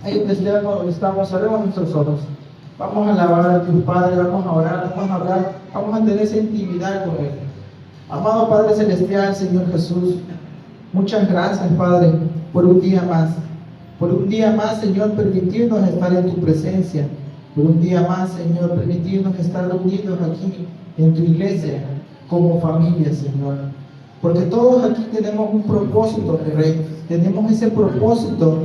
Ahí donde estamos, cerremos nuestros ojos. Vamos a alabar a Dios Padre, vamos a orar, vamos a hablar, vamos a tener esa intimidad con Él. Amado Padre Celestial, Señor Jesús, muchas gracias, Padre, por un día más. Por un día más, Señor, permitirnos estar en tu presencia. Por un día más, Señor, permitirnos estar reunidos aquí en tu iglesia como familia, Señor. Porque todos aquí tenemos un propósito, mi Rey. Tenemos ese propósito.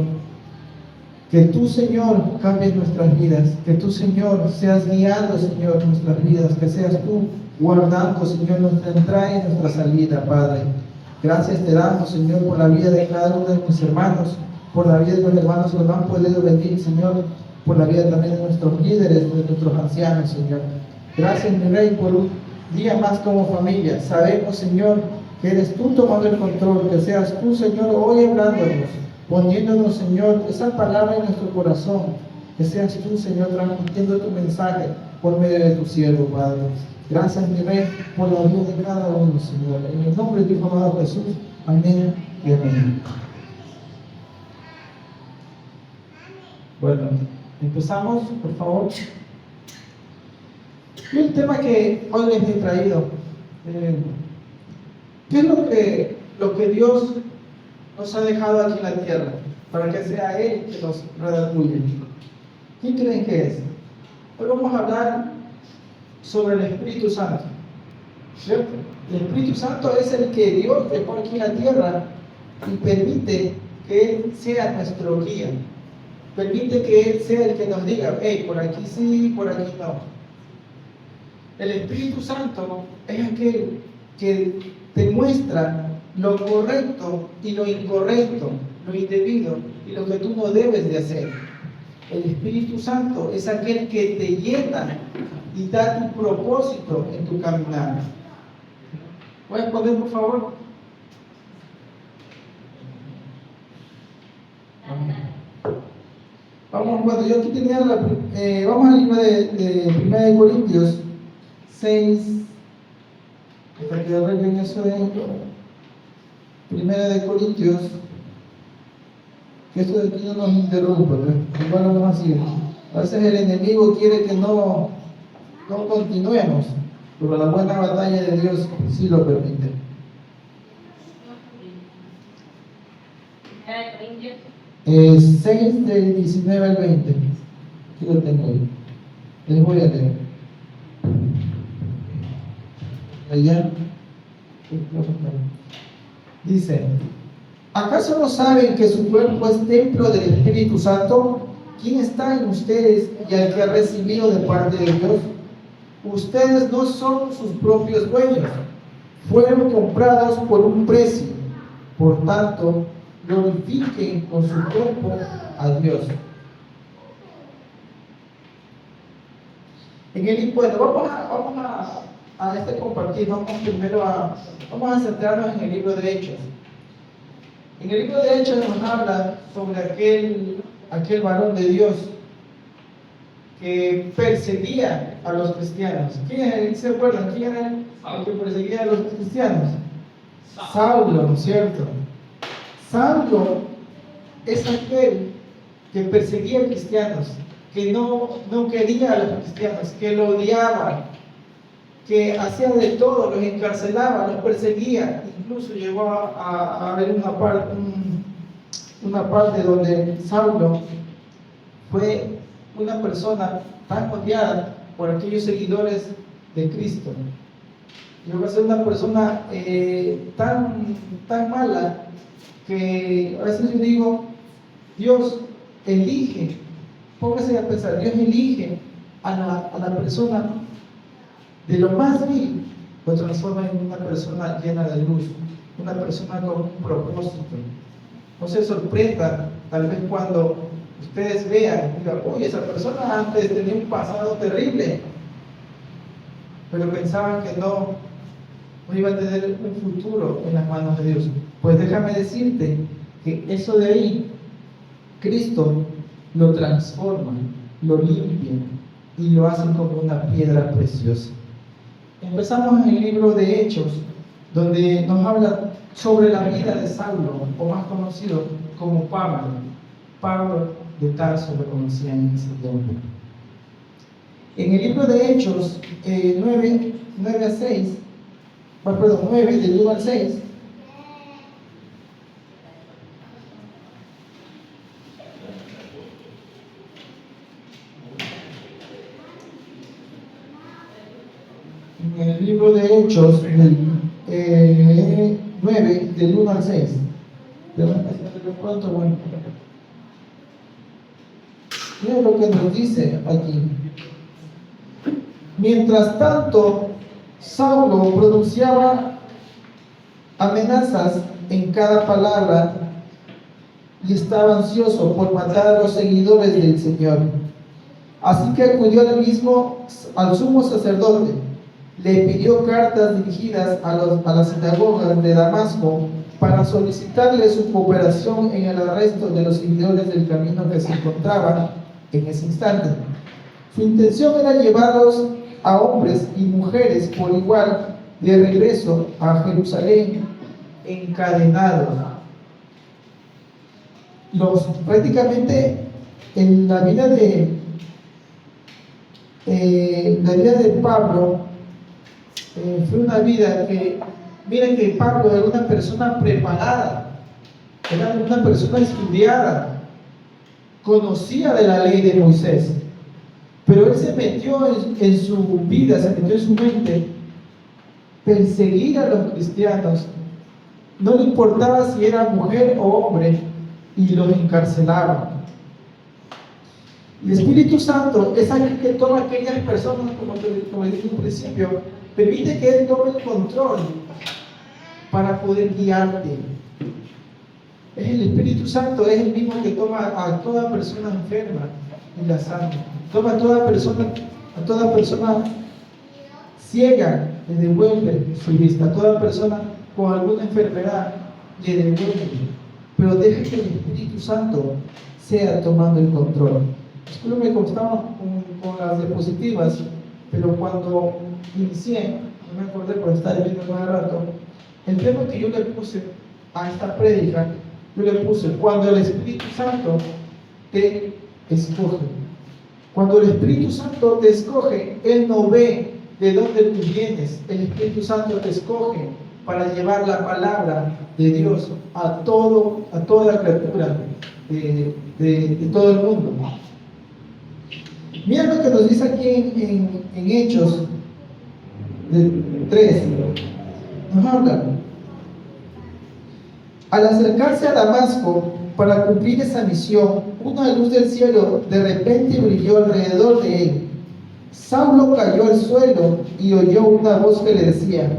Que tú, Señor, cambies nuestras vidas. Que tú, Señor, seas guiando, Señor, nuestras vidas. Que seas tú guardando, Señor, nuestra entrada y nuestra salida, Padre. Gracias te damos, Señor, por la vida de cada uno de mis hermanos, por la vida de los hermanos que nos han podido venir, Señor, por la vida también de nuestros líderes, de nuestros ancianos, Señor. Gracias, mi Rey, por un día más como familia. Sabemos, Señor, que eres tú tomando el control, que seas tú, Señor, hoy hablándonos, poniéndonos, Señor, esa palabra en nuestro corazón, que seas tú, Señor, transmitiendo tu mensaje por medio de tu siervo, Padre. Gracias, mi Rey, por la vida de cada uno, Señor. En el nombre de tu amado Jesús, amén y amén. Bueno, empezamos, por favor. Y el tema que hoy les he traído, ¿qué es lo que Dios nos ha dejado aquí en la tierra? Para que sea Él que nos redarguye. ¿Quién creen que es? Hoy vamos a hablar sobre el Espíritu Santo, ¿cierto? El Espíritu Santo es el que Dios dejó aquí en la tierra y permite que Él sea nuestro guía. Permite que Él sea el que nos diga, hey, por aquí sí, por aquí no. El Espíritu Santo es aquel que te muestra lo correcto y lo incorrecto, lo indebido y lo que tú no debes de hacer. El Espíritu Santo es aquel que te llena y da tu propósito en tu caminar. ¿Puedes poner, por favor? Vamos, bueno, yo aquí tenía vamos al libro de 1 de Corintios 6, para que arreglen eso de 1 de Corintios, que esto de aquí no nos interrumpa, ¿no? Igual vamos así. A veces el enemigo quiere que no continuemos, pero la buena batalla de Dios sí lo permite. 6 del 19 al 20. Aquí lo tengo ahí. Les voy a leer. Allá. Dice: ¿acaso no saben que su cuerpo es templo del Espíritu Santo, quien está en ustedes y al que ha recibido de parte de Dios? Ustedes no son sus propios dueños, fueron comprados por un precio. Por tanto, glorifiquen con su cuerpo a Dios. Bueno, vamos a compartir. Vamos a centrarnos en el libro de Hechos. En el libro de Hechos nos habla sobre aquel varón de Dios que perseguía a los cristianos. ¿Se acuerdan? ¿Quién era el que perseguía a los cristianos? Saulo, ¿no es cierto? Saulo es aquel que perseguía a cristianos, que no quería a los cristianos, que lo odiaba, que hacía de todo, los encarcelaba, los perseguía. Incluso llegó a haber una parte donde Saulo fue una persona tan odiada por aquellos seguidores de Cristo. Llegó a ser una persona tan mala que a veces yo digo, Dios elige, póngase a pensar, Dios elige a la persona de lo más vil, lo transforma en una persona llena de luz, una persona con un propósito. No se sorprenda tal vez cuando ustedes vean, digan, oye, esa persona antes tenía un pasado terrible, pero pensaban que no iba a tener un futuro en las manos de Dios. Pues déjame decirte que eso de ahí, Cristo lo transforma, lo limpia y lo hace como una piedra preciosa. Empezamos en el libro de Hechos, donde nos habla sobre la vida de Saulo, o más conocido como Pablo. Pablo de Tarso lo conocían en ese tiempo. En el libro de Hechos 9 a 6, perdón, 9 del 1 al 6, en el libro de Hechos 9 del 1 al 6. Pronto, bueno. Mira lo que nos dice aquí. Mientras tanto, Saulo pronunciaba amenazas en cada palabra y estaba ansioso por matar a los seguidores del Señor. Así que acudió al sumo sacerdote, le pidió cartas dirigidas a las sinagogas de Damasco para solicitarle su cooperación en el arresto de los seguidores del camino que se encontraban en ese instante. Su intención era llevarlos a hombres y mujeres por igual de regreso a Jerusalén encadenados. Prácticamente en la vida de Pablo fue una vida que, miren que Pablo era una persona preparada, era una persona estudiada, conocía de la ley de Moisés, pero él se metió en su vida, se metió en su mente perseguir a los cristianos. No le importaba si era mujer o hombre, y los encarcelaba. El Espíritu Santo es aquel que toma a aquellas personas, como dije en un principio, permite que Él tome el control para poder guiarte. Es el Espíritu Santo, es el mismo que toma a toda persona enferma y la sana. Toma a toda persona ciega, le devuelve su vista. A toda persona con alguna enfermedad, le devuelve. Pero deja que el Espíritu Santo sea tomando el control. Disculpe, como estamos con las diapositivas, pero cuando inicié, no me acordé por estar viendo más rato, el tema que yo le puse a esta prédica, yo le puse: cuando el Espíritu Santo te escoge. Cuando el Espíritu Santo te escoge, Él no ve de dónde tú vienes. El Espíritu Santo te escoge para llevar la palabra de Dios a toda criatura de todo el mundo. Mira lo que nos dice aquí en Hechos 3. Nos habla: al acercarse a Damasco para cumplir esa misión, una luz del cielo de repente brilló alrededor de él. Saulo cayó al suelo y oyó una voz que le decía: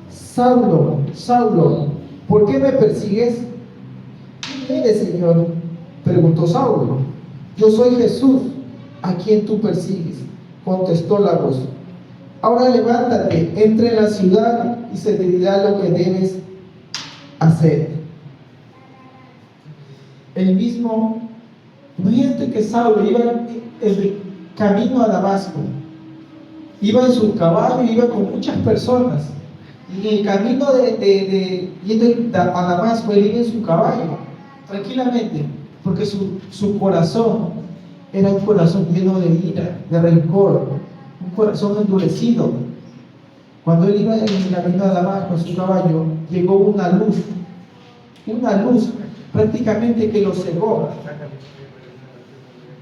Saulo, Saulo, ¿por qué me persigues? ¿Quién eres, Señor?, preguntó Saulo. Yo soy Jesús, a quien tú persigues, contestó la voz. Ahora levántate, entra en la ciudad y se te dirá lo que debes hacer. El mismo, imagínate que Saulo iba en camino a Damasco, iba en su caballo, iba con muchas personas, y en el camino yendo a Damasco, él iba en su caballo, tranquilamente, porque su corazón era un corazón lleno de ira, de rencor, un corazón endurecido. Cuando él iba en el camino a Damasco en su caballo, llegó una luz prácticamente que lo cegó.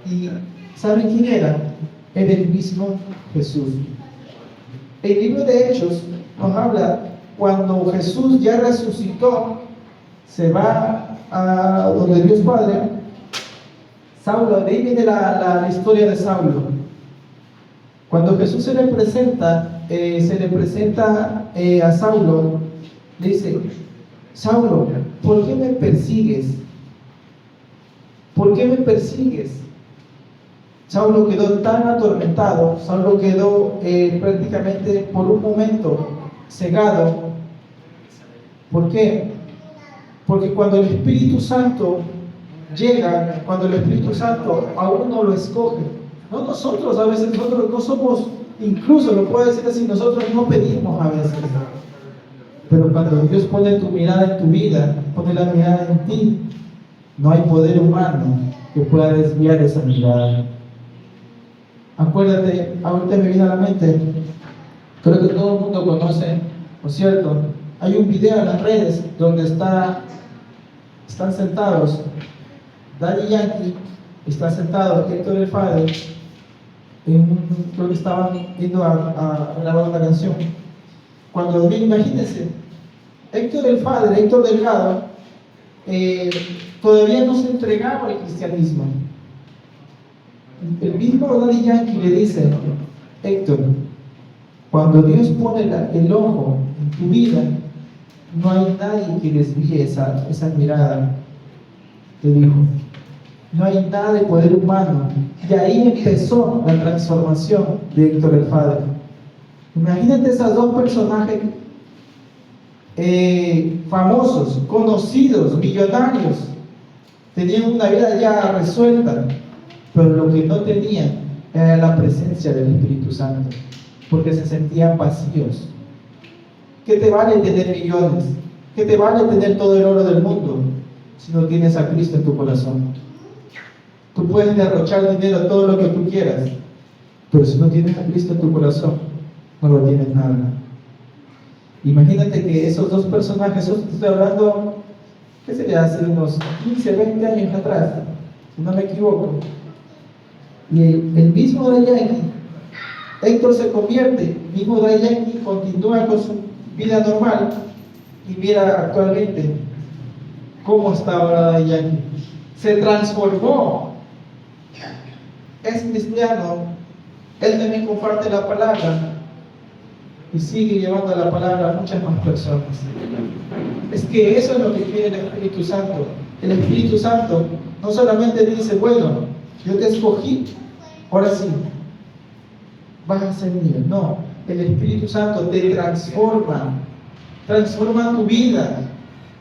¿Y saben quién era? Era el mismo Jesús. El libro de Hechos nos habla cuando Jesús ya resucitó, se va a donde Dios Padre. Saulo, de ahí viene la historia de Saulo. Cuando Jesús se le presenta a Saulo, le dice: Saulo, ¿por qué me persigues? ¿Por qué me persigues? Saulo quedó tan atormentado, Saulo quedó prácticamente por un momento cegado. ¿Por qué? Porque cuando el Espíritu Santo llega, cuando el Espíritu Santo a uno lo escoge, no nosotros, a veces nosotros no somos, incluso lo puedo decir así, nosotros no pedimos a veces, pero cuando Dios pone tu mirada en tu vida, pone la mirada en ti, no hay poder humano que pueda desviar esa mirada. Acuérdate, ahorita me viene a la mente, creo que todo el mundo conoce, ¿no es cierto? Hay un video en las redes donde están sentados Daddy Yankee, está sentado Héctor el Father, creo que estaban yendo a grabar una canción. Cuando imagínense, Héctor el Father, Héctor Delgado, todavía no se entregaba al cristianismo. El mismo Daddy Yankee le dice: Héctor, cuando Dios pone el ojo en tu vida, no hay nadie que desvíe esa mirada, le dijo. No hay nada de poder humano. Y ahí empezó la transformación de Héctor el Father. Imagínate esos dos personajes famosos, conocidos, millonarios. Tenían una vida ya resuelta, pero lo que no tenían era la presencia del Espíritu Santo, porque se sentían vacíos. ¿Qué te vale tener millones? ¿Qué te vale tener todo el oro del mundo si no tienes a Cristo en tu corazón? Tú puedes derrochar dinero, todo lo que tú quieras, pero si no tienes a Cristo en tu corazón, no lo tienes nada. Imagínate que esos dos personajes, estoy hablando, ¿qué sería? Hace unos 15, 20 años atrás, si no me equivoco. Y el mismo Daddy Yankee, Héctor se convierte, el mismo Daddy Yankee continúa con su vida normal, y mira actualmente cómo está ahora Daddy Yankee. Se transformó. Es cristiano, él también comparte la palabra y sigue llevando la palabra a muchas más personas. Es que eso es lo que quiere el Espíritu Santo. El Espíritu Santo no solamente le dice: bueno, yo te escogí, ahora sí, vas a ser mío. No, el Espíritu Santo te transforma tu vida.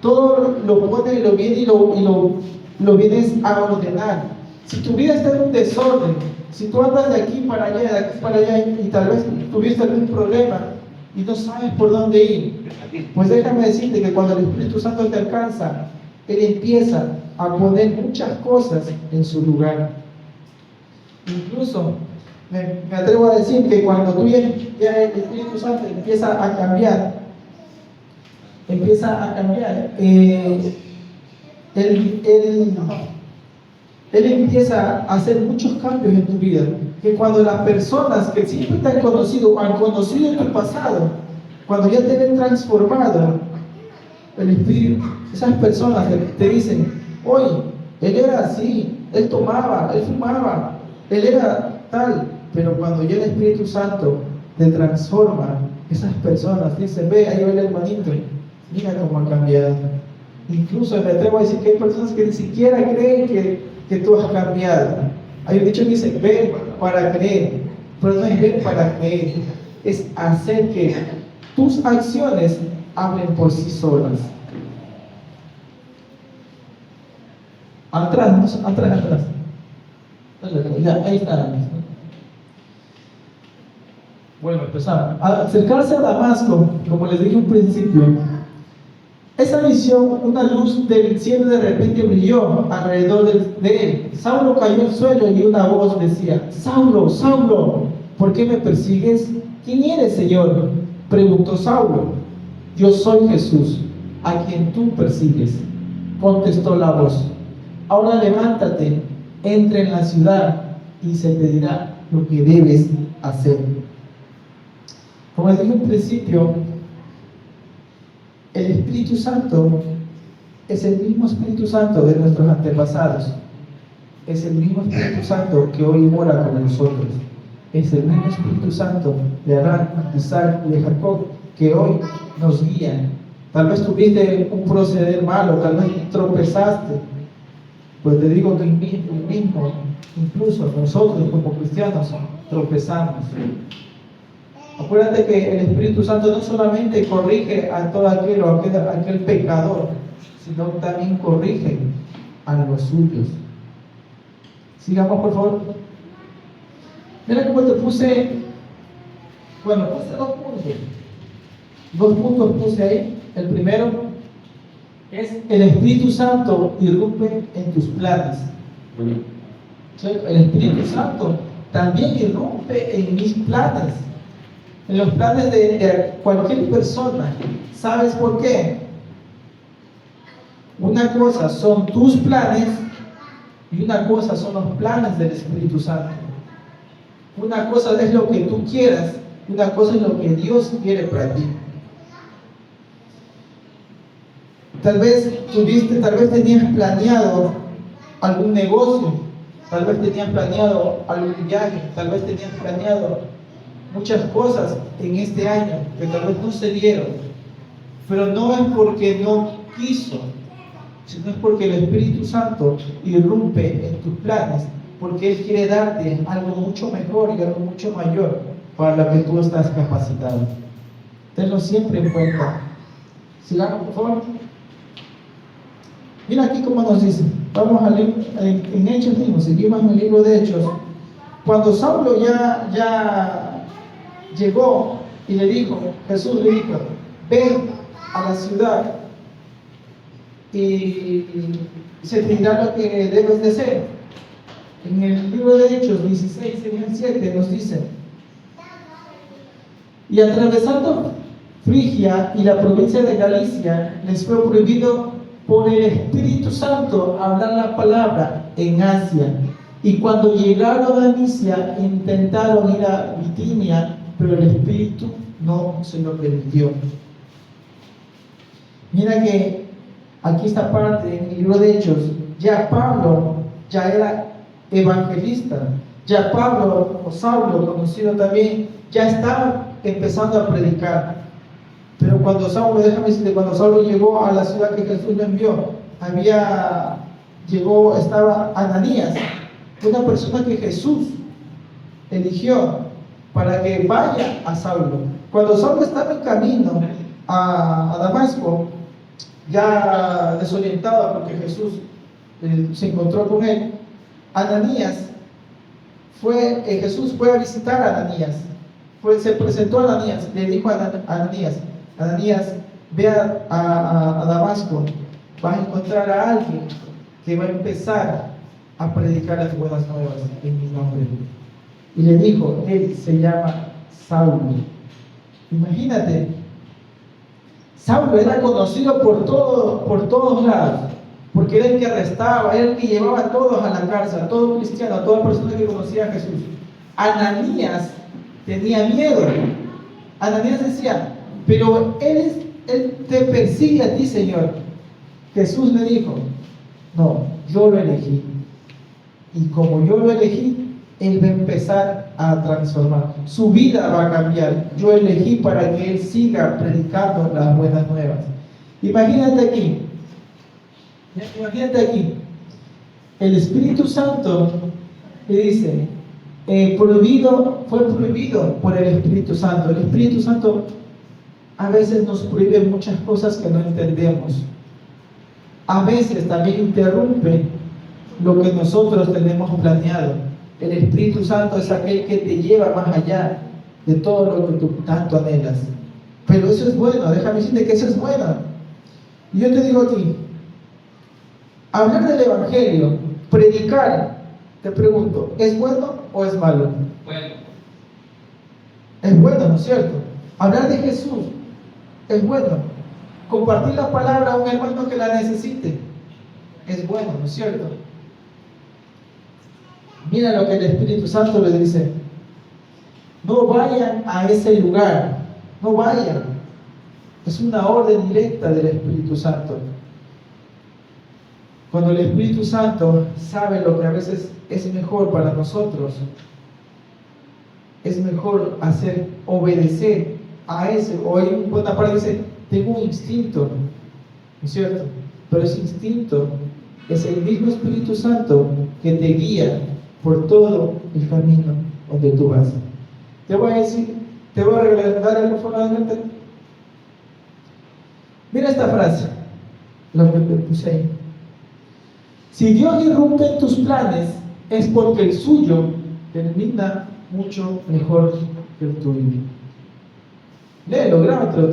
Todo lo pone, lo viene y lo vienes a ordenar. Si tu vida está en un desorden, si tú andas de aquí para allá, de aquí para allá, y tal vez tuviste algún problema y no sabes por dónde ir, pues déjame decirte que cuando el Espíritu Santo te alcanza, Él empieza a poner muchas cosas en su lugar. Incluso me atrevo a decir que cuando tú ya el Espíritu Santo empieza a cambiar, Él empieza a hacer muchos cambios en tu vida, que cuando las personas que siempre te han conocido o han conocido tu pasado, cuando ya te ven transformado, el Espíritu, esas personas te dicen: oye, él era así, él tomaba, él fumaba, él era tal, pero cuando ya el Espíritu Santo te transforma, esas personas dicen: ve, ahí va el hermanito, mira cómo ha cambiado. Incluso me atrevo a decir que hay personas que ni siquiera creen que tú has cambiado. Hay un dicho que dice: ver para creer, pero no es ver para creer, es hacer que tus acciones hablen por sí solas. Atrás. Ya, ahí está. Bueno, empezamos. Al acercarse a Damasco, como les dije al principio, esa visión, una luz del cielo de repente brilló alrededor de él. Saulo cayó al suelo y una voz decía: Saulo, Saulo, ¿por qué me persigues? ¿Quién eres, Señor? Preguntó Saulo. Yo soy Jesús, a quien tú persigues, contestó la voz. Ahora levántate, entra en la ciudad y se te dirá lo que debes hacer. Como les dije al principio, el Espíritu Santo es el mismo Espíritu Santo de nuestros antepasados. Es el mismo Espíritu Santo que hoy mora con nosotros. Es el mismo Espíritu Santo de Abraham, de Isaac y de Jacob que hoy nos guía. Tal vez tuviste un proceder malo, tal vez tropezaste. Pues te digo que el mismo, incluso nosotros como cristianos, tropezamos. Acuérdate que el Espíritu Santo no solamente corrige a todo aquel pecador, sino también corrige a los suyos. Sigamos, por favor. Mira cómo te puse, puse 2 puntos. 2 puntos puse ahí. El primero es: el Espíritu Santo irrumpe en tus planes. El Espíritu Santo también irrumpe en mis planes, en los planes de cualquier persona. ¿Sabes por qué? Una cosa son tus planes y una cosa son los planes del Espíritu Santo. Una cosa es lo que tú quieras y una cosa es lo que Dios quiere para ti. Tal vez tenías planeado algún negocio, tal vez tenías planeado algún viaje, tal vez tenías planeado muchas cosas en este año que tal vez no se dieron, pero no es porque no quiso, sino es porque el Espíritu Santo irrumpe en tus planes, porque Él quiere darte algo mucho mejor y algo mucho mayor para lo que tú estás capacitado. Tenlo siempre en cuenta. Sigamos, por favor. Mira aquí cómo nos dice. Vamos a leer en Hechos mismo, seguimos en el libro de Hechos. Cuando Saulo ya llegó y Jesús le dijo, ven a la ciudad y se te dirá lo que debes de hacer. En el libro de Hechos 16, 7 nos dice, y atravesando Frigia y la provincia de Galicia, les fue prohibido por el Espíritu Santo hablar la palabra en Asia. Y cuando llegaron a Misia, intentaron ir a Bitinia, pero el Espíritu no se lo permitió. Mira que aquí esta parte en el libro de Hechos, ya Pablo ya era evangelista, ya Pablo o Saulo, conocido también, ya estaba empezando a predicar. Pero cuando Saulo llegó a la ciudad que Jesús lo envió, estaba Ananías, una persona que Jesús eligió para que vaya a Saulo. Cuando Saulo estaba en camino a Damasco, ya desorientado porque Jesús se encontró con él, Jesús fue a visitar a Ananías. Se presentó a Ananías, le dijo a Ananías, ve a Damasco, vas a encontrar a alguien que va a empezar a predicar las buenas nuevas en mi nombre. Y le dijo, él se llama Saulo. Imagínate, Saulo era conocido por todos lados, porque era el que arrestaba, era el que llevaba a todos a la cárcel, a todo cristiano, a toda persona que conocía a Jesús. Ananías tenía miedo. Ananías decía, pero él te persigue a ti, Señor. Jesús le dijo, no, yo lo elegí. Y como yo lo elegí, Él va a empezar a transformar. Su vida va a cambiar. Yo elegí para que Él siga predicando las buenas nuevas. Imagínate aquí. El Espíritu Santo le dice, fue prohibido por el Espíritu Santo. El Espíritu Santo a veces nos prohíbe muchas cosas que no entendemos. A veces también interrumpe lo que nosotros tenemos planeado. El Espíritu Santo es aquel que te lleva más allá de todo lo que tú tanto anhelas. Pero eso es bueno, déjame decirte que eso es bueno. Y yo te digo a ti, hablar del Evangelio, predicar, te pregunto, ¿es bueno o es malo? Bueno. Es bueno, ¿no es cierto? Hablar de Jesús es bueno. Compartir la palabra a un hermano que la necesite es bueno, ¿no es cierto? Mira lo que el Espíritu Santo le dice: no vayan a ese lugar, no vayan. Es una orden directa del Espíritu Santo. Cuando el Espíritu Santo sabe lo que a veces es mejor para nosotros, es mejor obedecer a ese. O hay una parte que dice: tengo un instinto, ¿no es cierto? Pero ese instinto es el mismo Espíritu Santo que te guía por todo el camino donde tú vas. Te voy a regalar algo formalmente. Mira esta frase, lo que te puse ahí. Si Dios irrumpe en tus planes, es porque el suyo termina mucho mejor que el tuyo. Léelo, grábatelo,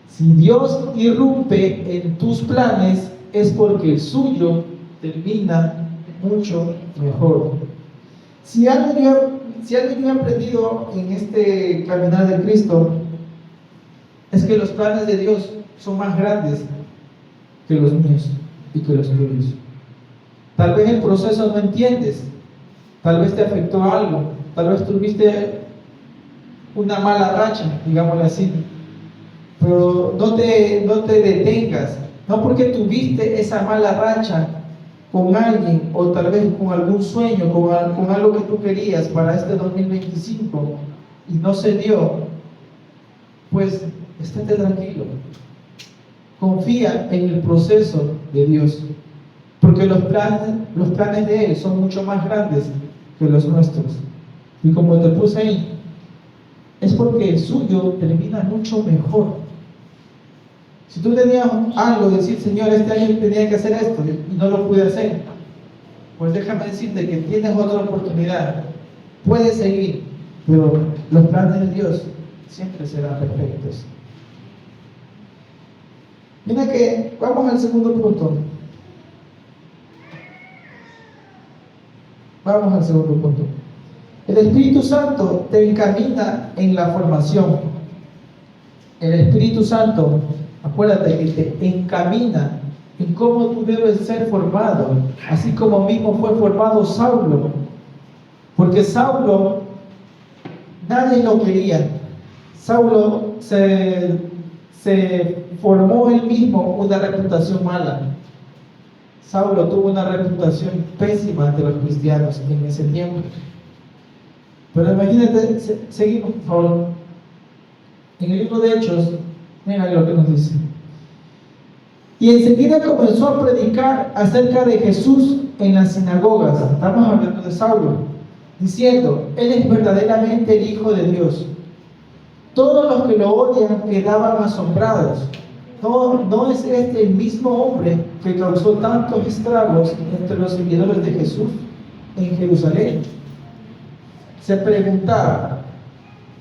Si Dios irrumpe en tus planes, es porque el suyo termina mucho mejor. Si algo yo he aprendido en este caminar de Cristo, es que los planes de Dios son más grandes que los míos y que los tuyos. Tal vez el proceso no entiendes, tal vez te afectó algo, tal vez tuviste una mala racha, digámoslo así, pero no te detengas, no porque tuviste esa mala racha con alguien o tal vez con algún sueño, con algo que tú querías para este 2025 y no se dio, pues estate tranquilo, confía en el proceso de Dios, porque los planes de Él son mucho más grandes que los nuestros. Y como te puse ahí, es porque el suyo termina mucho mejor. Si tú tenías algo, decir, Señor, este año tenía que hacer esto y no lo pude hacer, pues déjame decirte que tienes otra oportunidad. Puedes seguir, pero los planes de Dios siempre serán perfectos. Mira que vamos al segundo punto. Vamos al segundo punto. El Espíritu Santo te encamina en la formación. El Espíritu Santo, acuérdate que te encamina en cómo tú debes ser formado, así como mismo fue formado Saulo. Porque Saulo, nadie lo quería. Saulo se formó él mismo una reputación mala. Saulo tuvo una reputación pésima ante los cristianos en ese tiempo. Pero imagínate, seguimos por favor. En el libro de Hechos, mira lo que nos dice. Y enseguida comenzó a predicar acerca de Jesús en las sinagogas. Estamos hablando de Saulo, diciendo: Él es verdaderamente el Hijo de Dios. Todos los que lo odian quedaban asombrados. ¿No es este el mismo hombre que causó tantos estragos entre los seguidores de Jesús en Jerusalén? Se preguntaba,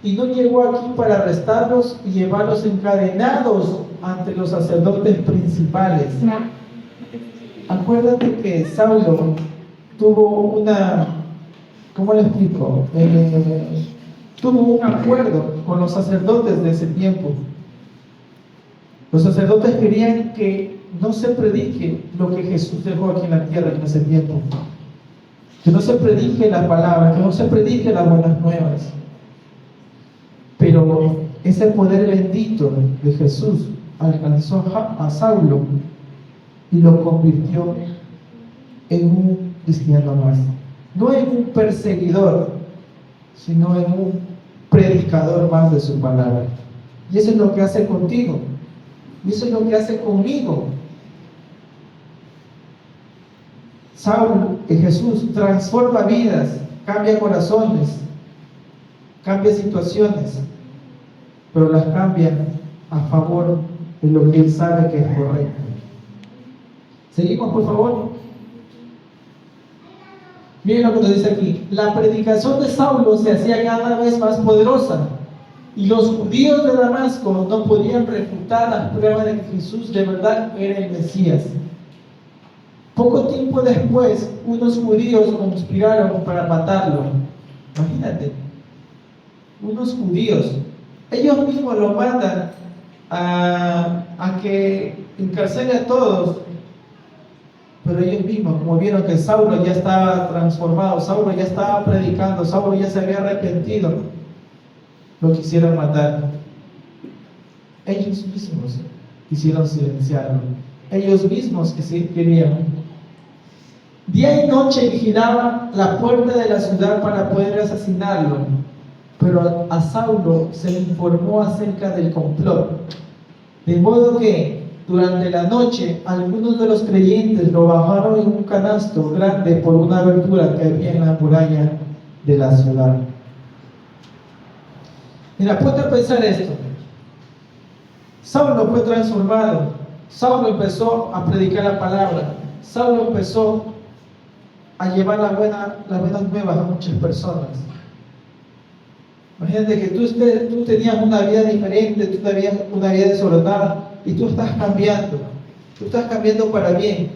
¿y no llegó aquí para arrestarlos y llevarlos encadenados ante los sacerdotes principales? Acuérdate que Saulo tuvo ¿cómo le explico? Tuvo un acuerdo con los sacerdotes de ese tiempo. Los sacerdotes querían que no se predique lo que Jesús dejó aquí en la tierra en ese tiempo. Que no se predique la palabra, que no se predique las buenas nuevas. Pero ese poder bendito de Jesús alcanzó a Saulo y lo convirtió en un cristiano más. No en un perseguidor, sino en un predicador más de su palabra. Y eso es lo que hace contigo. Y eso es lo que hace conmigo. Jesús transforma vidas, cambia corazones, cambia situaciones, pero las cambia a favor de lo que Él sabe que es correcto. Seguimos, por favor. Miren lo que nos dice aquí. La predicación de Saulo se hacía cada vez más poderosa, y los judíos de Damasco no podían refutar las pruebas de que Jesús de verdad era el Mesías. Poco tiempo después, unos judíos conspiraron para matarlo. Imagínate, unos judíos. Ellos mismos lo mandan a que encarcele a todos. Pero ellos mismos, como vieron que Saulo ya estaba transformado, Saulo ya estaba predicando, Saulo ya se había arrepentido, lo quisieron matar. Ellos mismos quisieron silenciarlo. Ellos mismos que sí querían. Día y noche vigilaban la puerta de la ciudad para poder asesinarlo, pero a Saulo se le informó acerca del complot, de modo que durante la noche algunos de los creyentes lo bajaron en un canasto grande por una abertura que había en la muralla de la ciudad. Mira, ponte a pensar esto. Saulo fue transformado, Saulo empezó a predicar la palabra, Saulo empezó a llevar las buenas nuevas a muchas personas. Imagínate que tú tenías una vida diferente, tú tenías una vida desordenada y tú estás cambiando para bien.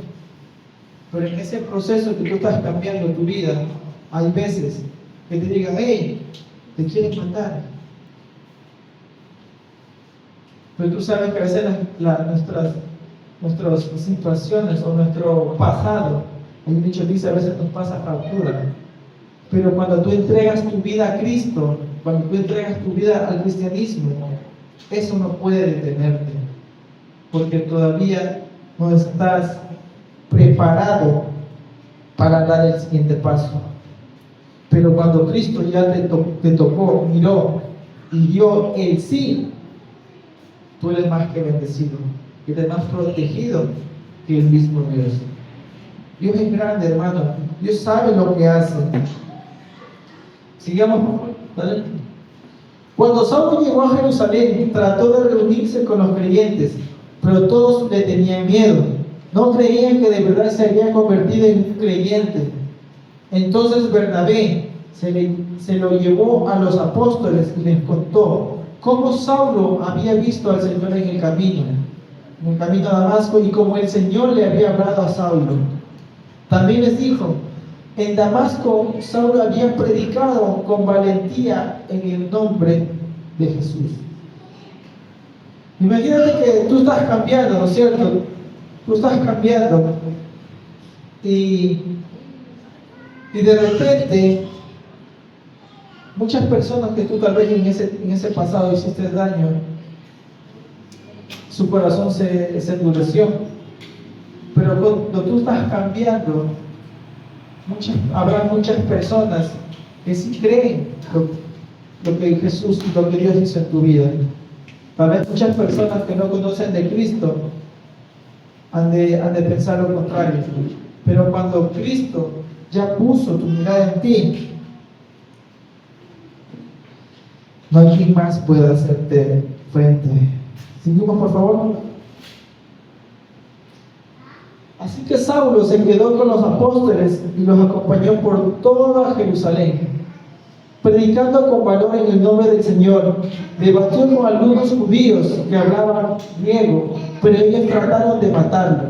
Pero en ese proceso que tú estás cambiando tu vida, hay veces que te digan, hey, te quieren matar. Pero tú sabes que a veces nuestras situaciones o nuestro pasado, hay un dicho dice, a veces nos pasa factura. Pero cuando tú entregas tu vida a Cristo, cuando tú entregas tu vida al cristianismo, eso no puede detenerte, porque todavía no estás preparado para dar el siguiente paso. Pero cuando Cristo ya te tocó, miró y dio el sí, tú eres más que bendecido, eres más protegido que el mismo Dios. Dios es grande, hermano. Dios sabe lo que hace. Sigamos, ¿vale? Cuando Saulo llegó a Jerusalén, trató de reunirse con los creyentes, pero todos le tenían miedo. No creían que de verdad se había convertido en un creyente. Entonces Bernabé se lo llevó a los apóstoles y les contó cómo Saulo había visto al Señor en el camino a Damasco, y cómo el Señor le había hablado a Saulo. También les dijo, en Damasco Saulo había predicado con valentía en el nombre de Jesús. Imagínate que tú estás cambiando, ¿no es cierto? Tú estás cambiando y de repente muchas personas que tú tal vez en ese pasado hiciste daño, su corazón se endureció. Pero cuando tú estás cambiando, habrá muchas personas que sí creen lo que Jesús y lo que Dios hizo en tu vida. Tal vez muchas personas que no conocen de Cristo han de pensar lo contrario. Pero cuando Cristo ya puso tu mirada en ti, no hay quien más pueda hacerte frente. Seguimos, por favor. Así que Saulo se quedó con los apóstoles y los acompañó por toda Jerusalén, predicando con valor en el nombre del Señor. Debatió con algunos judíos que hablaban griego, pero ellos trataron de matarlo.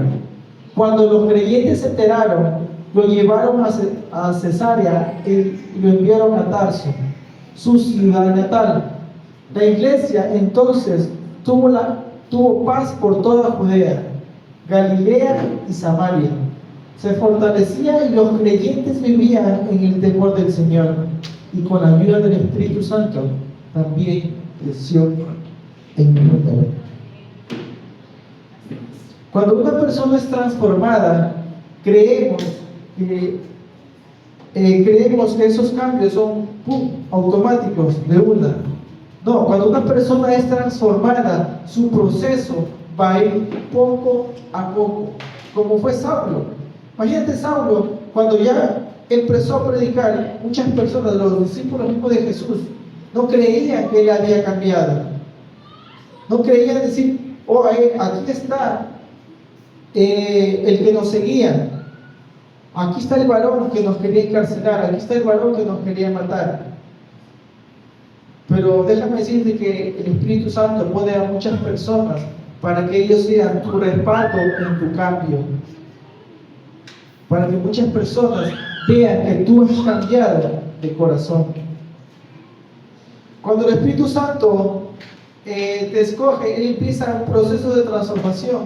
Cuando los creyentes se enteraron, lo llevaron a Cesarea y lo enviaron a Tarso, su ciudad natal. La iglesia entonces tuvo paz por toda Judea, Galilea y Samaria. Se fortalecía y los creyentes vivían en el temor del Señor, y con la ayuda del Espíritu Santo también creció en número. Cuando una persona es transformada, creemos que esos cambios son automáticos de una. No, cuando una persona es transformada, su proceso va a ir poco a poco, como fue Saulo. Imagínate Saulo, cuando ya empezó a predicar, muchas personas, los discípulos mismos de Jesús, no creían que él había cambiado. No creían decir, oh, aquí está el que nos seguía. Aquí está el varón que nos quería encarcelar, aquí está el varón que nos quería matar. Pero déjame decirte que el Espíritu Santo pone a muchas personas para que ellos sean tu respaldo en tu cambio. Para que muchas personas vean que tú has cambiado de corazón. Cuando el Espíritu Santo te escoge, Él empieza un proceso de transformación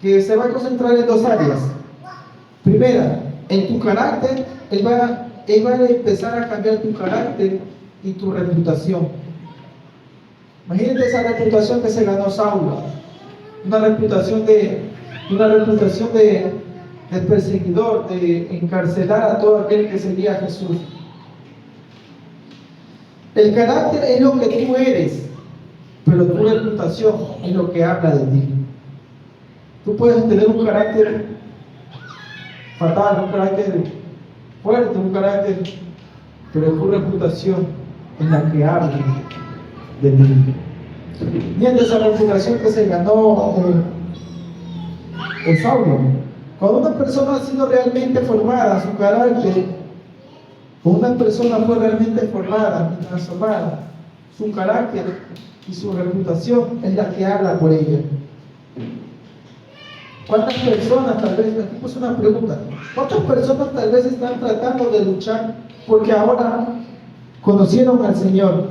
que se va a concentrar en dos áreas. Primera, en tu carácter. Él va a empezar a cambiar tu carácter y tu reputación. Imagínate esa reputación que se ganó Saulo, una reputación de perseguidor, de encarcelar a todo aquel que seguía a Jesús. El carácter es lo que tú eres, pero tu reputación es lo que habla de ti. Tú puedes tener un carácter fatal, un carácter fuerte, un carácter, pero tu reputación es la que habla de ti. Viendo esa reputación que se ganó Saulo. Cuando una persona ha sido realmente formada, su carácter, cuando una persona fue realmente formada y transformada, su carácter y su reputación es la que habla por ella. ¿Cuántas personas tal vez, aquí puse una pregunta, cuántas personas tal vez están tratando de luchar porque ahora conocieron al Señor?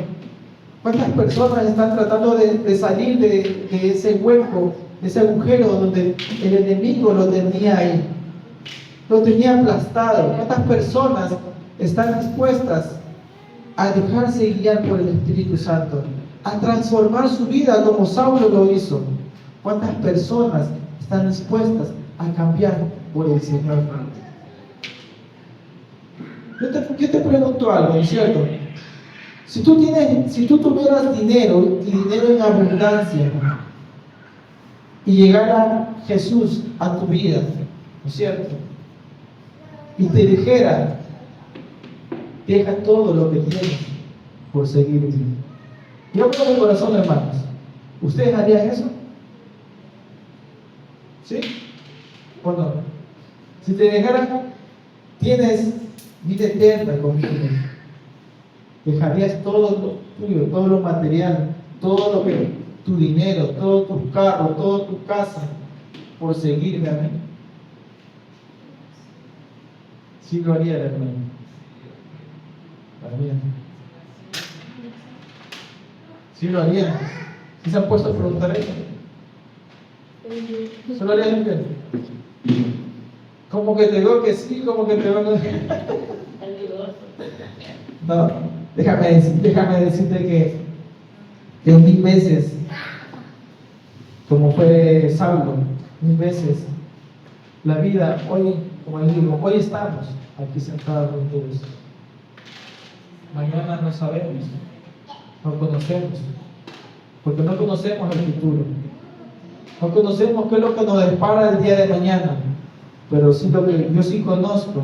¿Cuántas personas están tratando de salir de ese hueco, de ese agujero donde el enemigo lo tenía ahí? Lo tenía aplastado. ¿Cuántas personas están dispuestas a dejarse guiar por el Espíritu Santo, a transformar su vida como Saulo lo hizo? ¿Cuántas personas están dispuestas a cambiar por el Señor? Yo te pregunto algo, ¿no es cierto? Si tú tuvieras dinero y dinero en abundancia y llegara Jesús a tu vida, ¿no es cierto? Y te dijera, deja todo lo que tienes por seguirme. Yo creo de corazón, hermanos, ¿ustedes harían eso? ¿Sí? ¿O no? Si te dejaran, tienes vida eterna conmigo, dejarías todo lo tuyo, todo lo material, todo lo que, tu dinero, todo tu carro, toda tu casa, por seguirme a mí. Sí lo haría, hermano. También. Sí lo haría. ¿Sí se han puesto a preguntar eso? ¿Se lo harían bien? Como que te digo que sí, como que te digo que no. Déjame decirte que 1000 veces, como fue Saulo, 1000 veces, la vida, hoy, como les digo, hoy estamos aquí sentados juntos. Mañana no sabemos, no conocemos, porque no conocemos el futuro. No conocemos qué es lo que nos depara el día de mañana, pero sí lo que yo sí conozco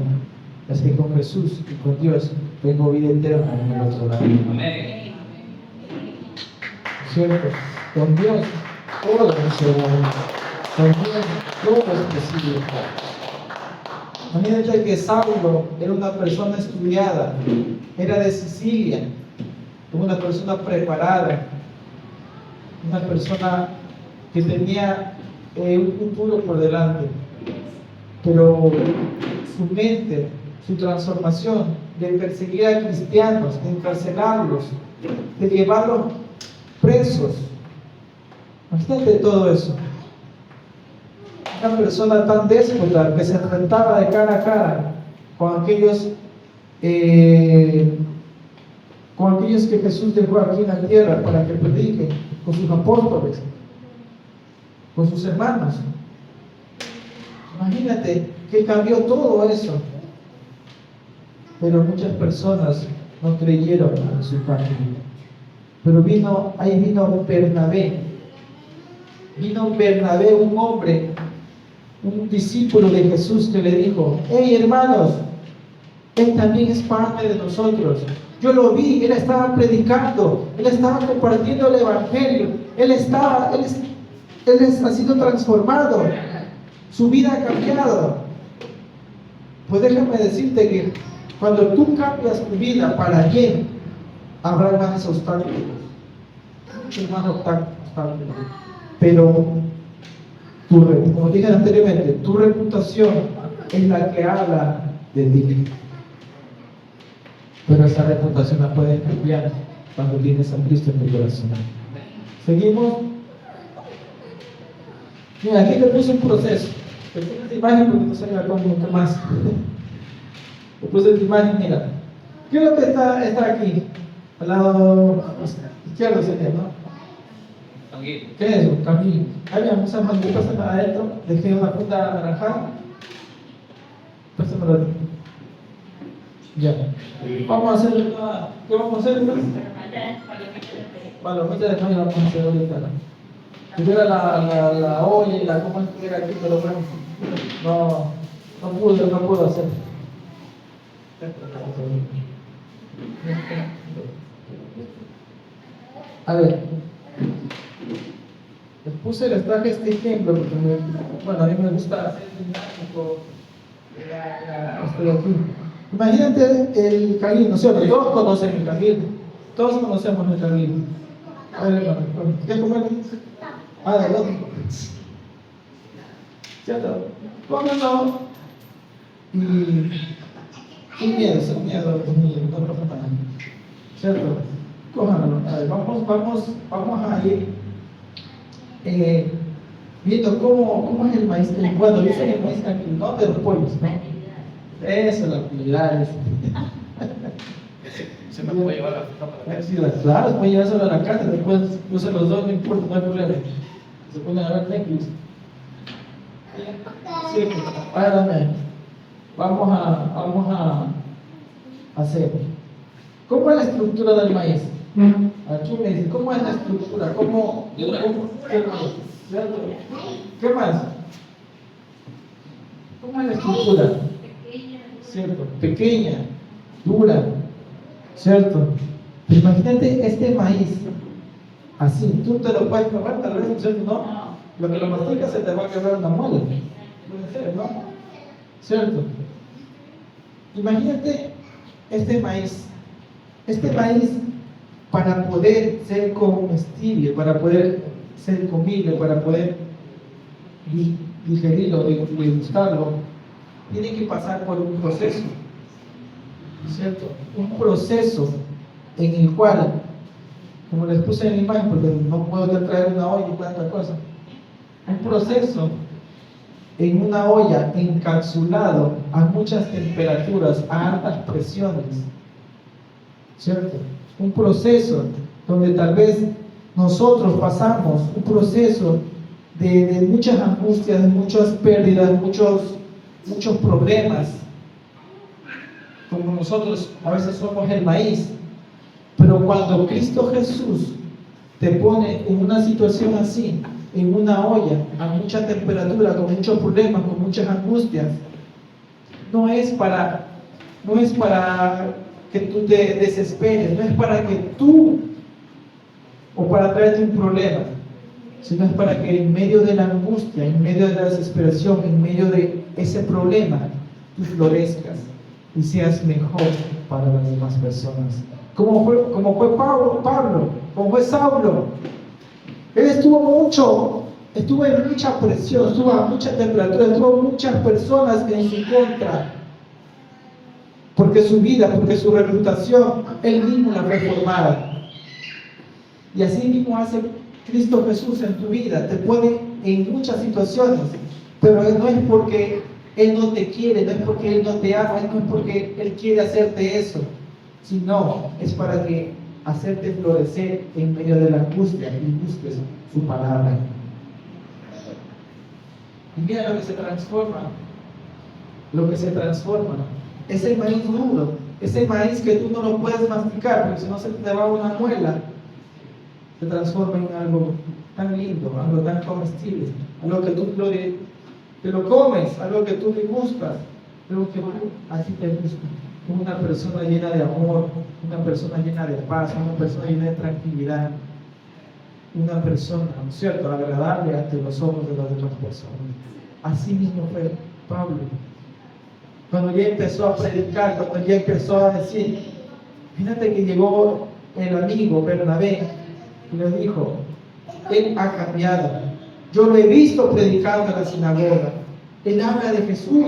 es que con Jesús y con Dios tengo vida eterna en el otro lado. Amén. ¿Cierto? Con Dios todo es seguro. Con Dios todo es posible. Imagínate que Saulo era una persona estudiada, era de Sicilia, una persona preparada, una persona que tenía un futuro por delante, pero su mente, su transformación de perseguir a cristianos, de encarcelarlos, de llevarlos presos. Imagínate todo eso. Una persona tan déspota que se enfrentaba de cara a cara con aquellos que Jesús dejó aquí en la tierra para que prediquen, con sus apóstoles, con sus hermanos. Imagínate que cambió todo eso, pero muchas personas no creyeron en su parte. Pero ahí vino Bernabé, un hombre, un discípulo de Jesús, que le dijo: hey, hermanos, él también es parte de nosotros. Yo lo vi, él estaba predicando, él estaba compartiendo el evangelio, él ha sido transformado, su vida ha cambiado. Pues déjame decirte que cuando tú cambias tu vida para bien, habrá más obstáculos, muchos más obstáculos. Pero como dije anteriormente, tu reputación es la que habla de ti. Pero esa reputación la puedes cambiar cuando tienes a Cristo en tu corazón. Seguimos. Mira, aquí te puse un proceso. Te puse esta imagen porque no se acá un poco más. Te puse esta imagen, mira. ¿Qué es lo que está aquí? Al lado izquierdo sería, ¿no? ¿Qué es eso? Camino. Ahí vamos a pasar adentro. Dejé una funda anaranjada. Pásamelo. Ya. Vamos a hacer una. ¿Qué vamos a hacer? Palomitas de maíz vamos a hacer ahorita. Tuviera la olla y la coma que era aquí, pero bueno, no pudo hacer. A ver, les traje este ejemplo porque a mí me gusta hacer dinámico. Estoy aquí. Imagínate el carril, ¿no es cierto? Todos conocen el carril, todos conocemos el carril. A ver, hermano, ¿qué comer? ¿De dónde? ¿cierto? Pónganlo y sin miedo, no pasa nada, ¿cierto? Cójanlo. A ver, vamos a ir viendo cómo es el maíz. Cuando dicen el maíz aquí, no de los pollos, ¿no? Eso, la actividad. Se me puede llevar la fruta para la casa. Sí, claro, se puede llevárselo a la casa, después usan los dos, no importa, no hay problema. Se ponen a ver Netflix. Sí, ahora vamos a hacer. ¿Cómo es la estructura del maíz? Aquí me dice, ¿cómo es la estructura? ¿Qué más? ¿Qué más? ¿Cómo es la estructura? ¿Cierto? Pequeña, dura, ¿cierto? Pero imagínate este maíz, así, tú te lo puedes comer, tal vez, ¿cierto? ¿No? Lo que lo masticas se te va a quebrar una muela. Puede ser, ¿no? ¿Cierto? Imagínate este maíz para poder ser comestible, para poder ser comible, para poder digerirlo, degustarlo, tiene que pasar por un proceso, ¿cierto? Un proceso en el cual, como les puse en la imagen, porque no puedo traer una olla y tanta cosa, un proceso en una olla encapsulado a muchas temperaturas, a altas presiones, ¿cierto? Un proceso donde tal vez nosotros pasamos un proceso de muchas angustias, de muchas pérdidas, muchos problemas, como nosotros a veces somos el maíz, pero cuando Cristo Jesús te pone en una situación así, en una olla, a mucha temperatura, con muchos problemas, con muchas angustias, no es para que tú te desesperes, no es para que tú, o para traerte un problema, sino es para que en medio de la angustia, en medio de la desesperación, en medio de ese problema, tú florezcas y seas mejor para las demás personas. Como fue Pablo, como fue Saulo. Él estuvo en mucha presión, estuvo a mucha temperatura, estuvo muchas personas en su contra. Porque su vida, porque su reputación, él mismo la fue formada. Y así mismo hace Cristo Jesús en tu vida, te pone en muchas situaciones, pero no es porque Él no te quiere, no es porque Él no te ama, no es porque Él quiere hacerte eso, sino es para que hacerte florecer en medio de la angustia y busques su palabra. Y mira lo que se transforma, ese maíz duro, ese maíz que tú no lo puedes masticar, porque si no se te va una muela, se transforma en algo tan lindo, algo tan comestible, algo que tú te lo comes, algo que tú le gustas, algo que así te gusta. Una persona llena de amor, una persona llena de paz, una persona llena de tranquilidad, una persona, ¿no es cierto?, agradable ante los ojos de las demás personas. Así mismo fue Pablo. Cuando ya empezó a predicar, cuando ya empezó a decir, fíjate que llegó el amigo Bernabé y le dijo, él ha cambiado. Yo lo he visto predicando en la sinagoga. Él habla de Jesús.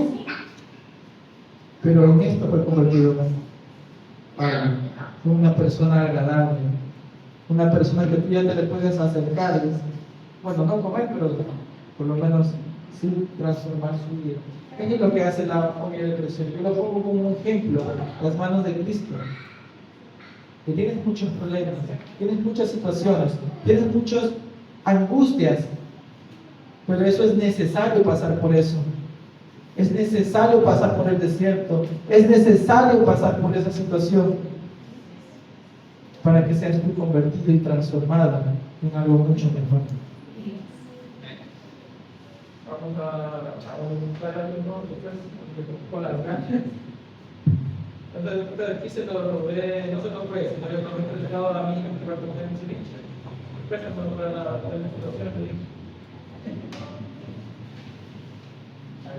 Pero en esto fue convertido fue una persona agradable. Una persona que tú ya te le puedes acercar. Bueno, no comer, pero por lo menos sí transformar su vida. Eso es lo que hace la familia de creación. Yo lo pongo como un ejemplo, las manos de Cristo. Que tienes muchos problemas, tienes muchas situaciones, tienes muchas angustias, pero eso es necesario pasar por eso. Es necesario pasar por el desierto, es necesario pasar por esa situación para que seas tú convertido y transformada en algo mucho mejor. Vamos a buscar algo con las ganas. Entonces, aquí se lo ve, no se lo fue, sino yo lo he entregado a mí que va a poner en silencio. Préstame para la situación.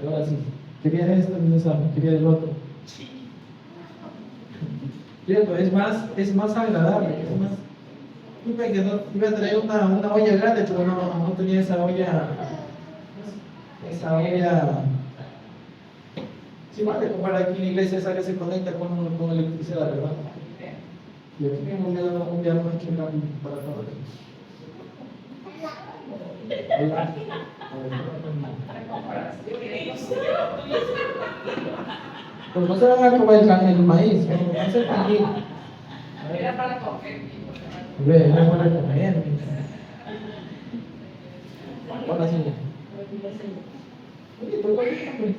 Ahora sí, quería esto, quería el otro. Cierto, es más agradable, es más. Iba a traer una olla grande, pero no tenía esa olla. esa olla. Sí, vale, como para aquí en la iglesia esa que se conecta con electricidad, ¿verdad? Y aquí tengo un día no he hecho un cambio para todo. Pues no se van a comer el maíz, no se tranquilo. Era para comer. Ve, no para comer. Ahora sí. Oye, tú cuál es, pues.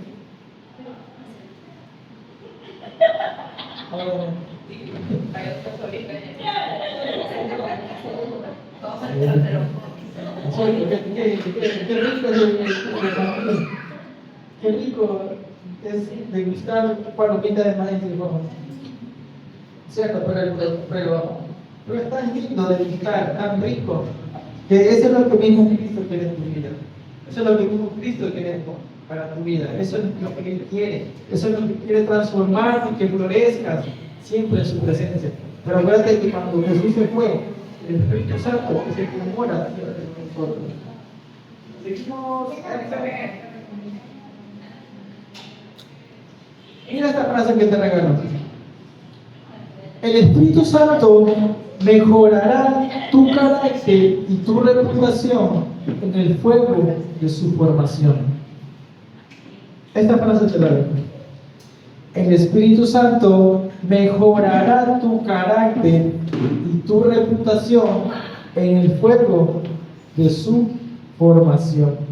Qué rico es degustar palomitas de maíz y rojo. Cierto, pero es tan lindo degustar, tan rico, que eso es lo que mismo Cristo quiere en tu vida. Eso es lo que mismo Cristo quiere para tu vida. Eso es lo que Él quiere. Eso es lo que quiere transformar y que florezcas siempre en su presencia. Pero acuérdate que cuando Jesús se fue, el Espíritu Santo es el que mora dentro de nosotros. Seguimos. Mira esta frase que te regalo. El Espíritu Santo mejorará tu carácter y tu reputación en el fuego de su formación. Esta frase te la dejo. El Espíritu Santo mejorará tu carácter y tu reputación en el fuego de su formación.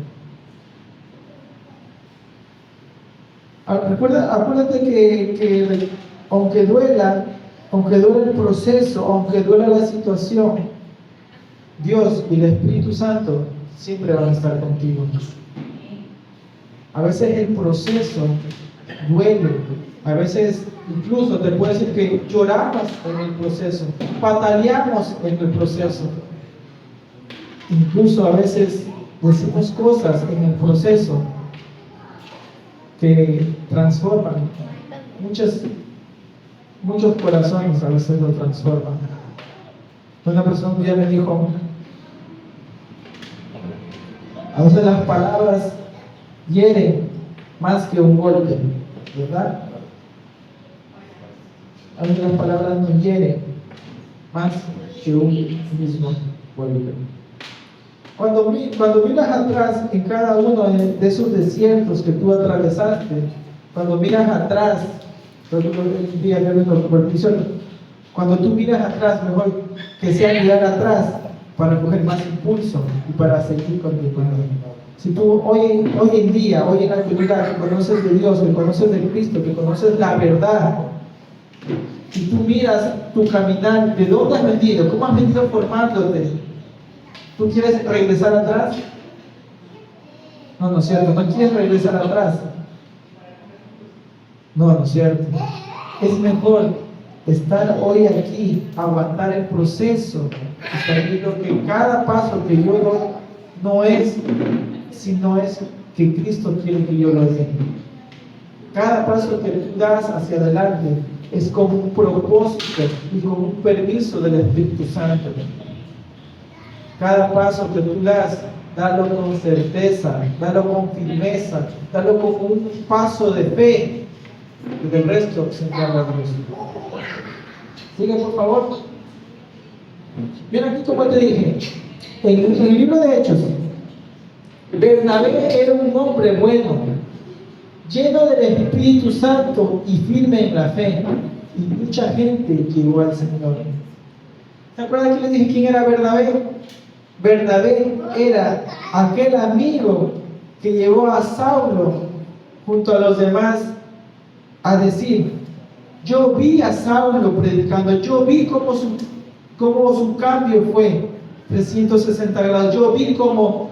Acuérdate que aunque duela el proceso, aunque duela la situación, Dios y el Espíritu Santo siempre van a estar contigo. A veces el proceso duele, a veces incluso te puedo decir que lloramos en el proceso, pataleamos en el proceso, incluso a veces decimos cosas en el proceso que transforman muchos corazones, a veces lo transforman. Una persona un día me dijo, a veces las palabras hieren más que un golpe, ¿verdad? A veces las palabras nos hieren más que un mismo golpe. Cuando miras atrás en cada uno de esos desiertos que tú atravesaste, cuando miras atrás, cuando tú miras atrás, mejor que sea mirar atrás para coger más impulso y para seguir continuando. Si tú hoy en día, hoy en la actualidad, que conoces de Dios, que conoces de Cristo, que conoces la verdad, y tú miras tu caminar, ¿de dónde has venido? ¿Cómo has venido formándote? ¿Tú quieres regresar atrás? No es cierto, no quieres regresar atrás. No es cierto. Es mejor estar hoy aquí, aguantar el proceso, sabiendo que cada paso que yo doy no es, sino es que Cristo quiere que yo lo dé. Cada paso que tú das hacia adelante es como un propósito y como un permiso del Espíritu Santo. Cada paso que tú das, dalo con certeza, dalo con firmeza, dalo como un paso de fe. Y del resto se encarga Dios. Sigue, por favor. Bien, aquí como te dije, en el libro de Hechos, Bernabé era un hombre bueno, lleno del Espíritu Santo y firme en la fe, y mucha gente llegó al Señor. ¿Se acuerdan que les dije quién era Bernabé? Bernabé era aquel amigo que llevó a Saulo junto a los demás a decir: yo vi a Saulo predicando, yo vi cómo su cambio fue 360 grados, yo vi cómo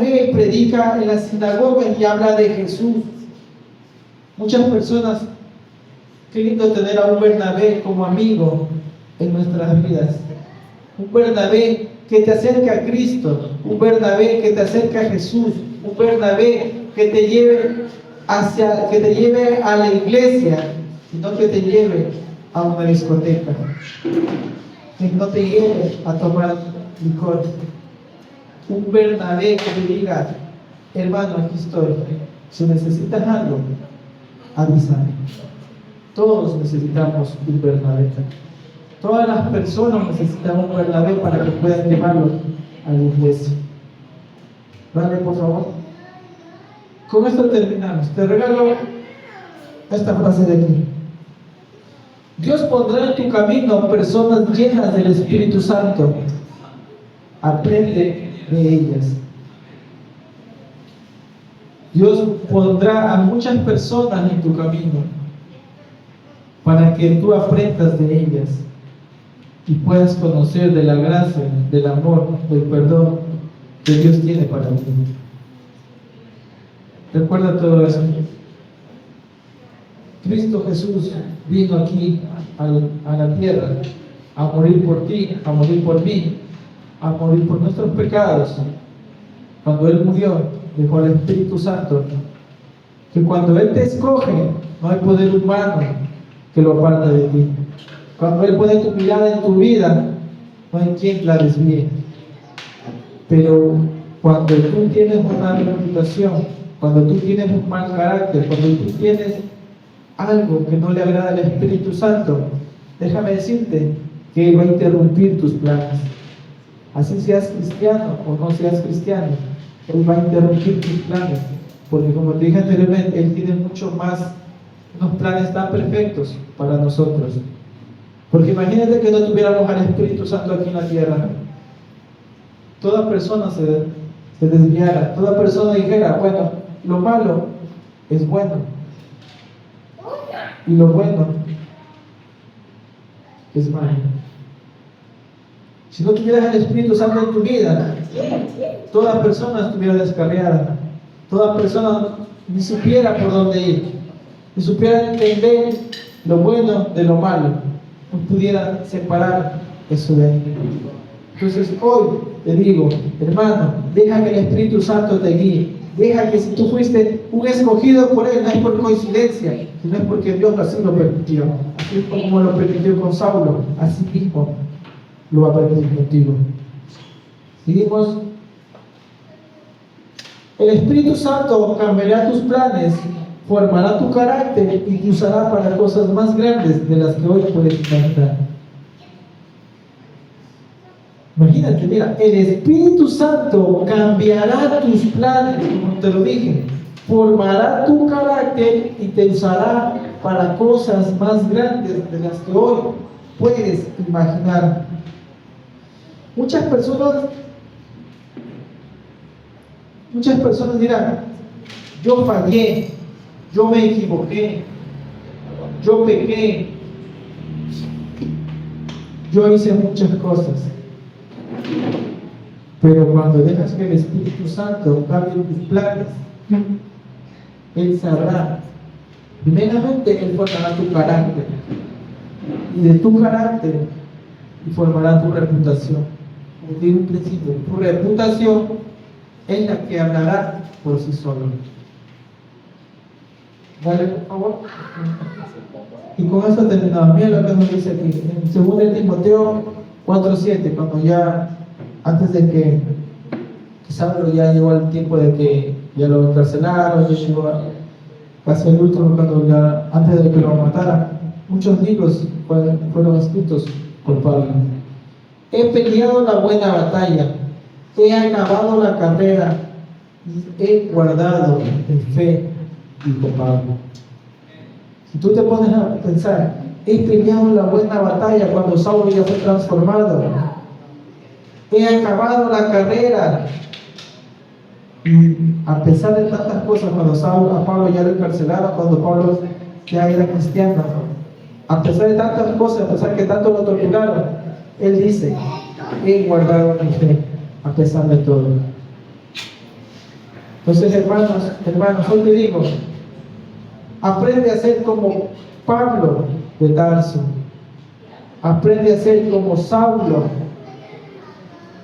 él predica en la sinagoga y habla de Jesús. Muchas personas, qué lindo tener a un Bernabé como amigo en nuestras vidas. Un Bernabé que te acerca a Cristo, un Bernabé que te acerca a Jesús, un Bernabé que te lleve a la iglesia, y no que te lleve a una discoteca, que no te lleve a tomar licor. Un Bernabé que te diga: hermano, aquí estoy. Si necesitas algo, avísame. Todos necesitamos un Bernabé. Todas las personas necesitan un Bernabé para que puedan llevarlo a la iglesia. Dale, por favor. Con esto terminamos. Te regalo esta frase de aquí. Dios pondrá en tu camino personas llenas del Espíritu Santo. Aprende de ellas. Dios pondrá a muchas personas en tu camino para que tú aprendas de ellas y puedas conocer de la gracia, del amor, del perdón que Dios tiene para ti. Recuerda todo eso. Cristo Jesús vino aquí a la tierra a morir por ti, a morir por mí, a morir por nuestros pecados. Cuando Él murió, dejó al Espíritu Santo, que cuando Él te escoge, no hay poder humano que lo aparta de ti. Cuando Él pone tu mirada en tu vida, no hay quien la desvíe. Pero cuando tú tienes una reputación, cuando tú tienes un mal carácter, cuando tú tienes algo que no le agrada al Espíritu Santo, déjame decirte que Él va a interrumpir tus planes. Así seas cristiano o no seas cristiano, Él va a interrumpir tus planes. Porque como te dije anteriormente, Él tiene mucho más, unos planes tan perfectos para nosotros. Porque imagínate que no tuviéramos al Espíritu Santo aquí en la tierra. Toda persona se desviara, toda persona dijera, bueno, lo malo es bueno y lo bueno es malo. Si no tuvieras el Espíritu Santo en tu vida, toda persona estuviera descarriada, toda persona ni supiera por dónde ir, ni supiera entender lo bueno de lo malo, no pudiera separar eso de él. Entonces hoy te digo, hermano, deja que el Espíritu Santo te guíe. Deja que si tú fuiste un escogido por Él, no es por coincidencia, sino es porque Dios así lo permitió. Así como lo permitió con Saulo, así mismo lo va a permitir contigo. Seguimos. El Espíritu Santo cambiará tus planes, formará tu carácter y te usará para cosas más grandes de las que hoy puedes imaginar. Imagínate, mira, el Espíritu Santo cambiará tus planes, como te lo dije, formará tu carácter y te usará para cosas más grandes de las que hoy puedes imaginar. Muchas personas dirán, yo fallé, yo me equivoqué, yo pequé, yo hice muchas cosas. Pero cuando dejas que el Espíritu Santo cambie tus planes, Él sabrá. Primeramente, Él formará tu carácter. Y de tu carácter, y formará tu reputación. Como digo un principio, tu reputación es la que hablará por sí solo. Dale, por favor. Y con esto terminamos. Mira lo que nos dice aquí. En 2 Timoteo 4:7, cuando ya, antes de que Saulo ya llegó al tiempo de que ya lo encarcelaron, ya llegó casi el último, cuando ya, antes de que lo mataran, muchos libros fueron escritos por Pablo. He peleado la buena batalla, he acabado la carrera y he guardado en fe, dijo Pablo. Si tú te pones a pensar, he peleado la buena batalla cuando Saulo ya fue transformado, he acabado la carrera, y a pesar de tantas cosas, cuando a Pablo ya lo encarcelaron, cuando Pablo ya era cristiano, a pesar de tantas cosas, a pesar que tanto lo torturaron, él dice, he guardado mi fe a pesar de todo. Entonces, hermanos, hoy te digo, aprende a ser como Pablo de Tarso, aprende a ser como Saulo,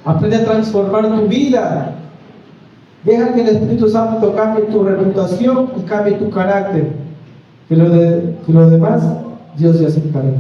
aprende a transformar tu vida. Deja que el Espíritu Santo cambie tu reputación y cambie tu carácter. Que lo demás, Dios ya se encarga.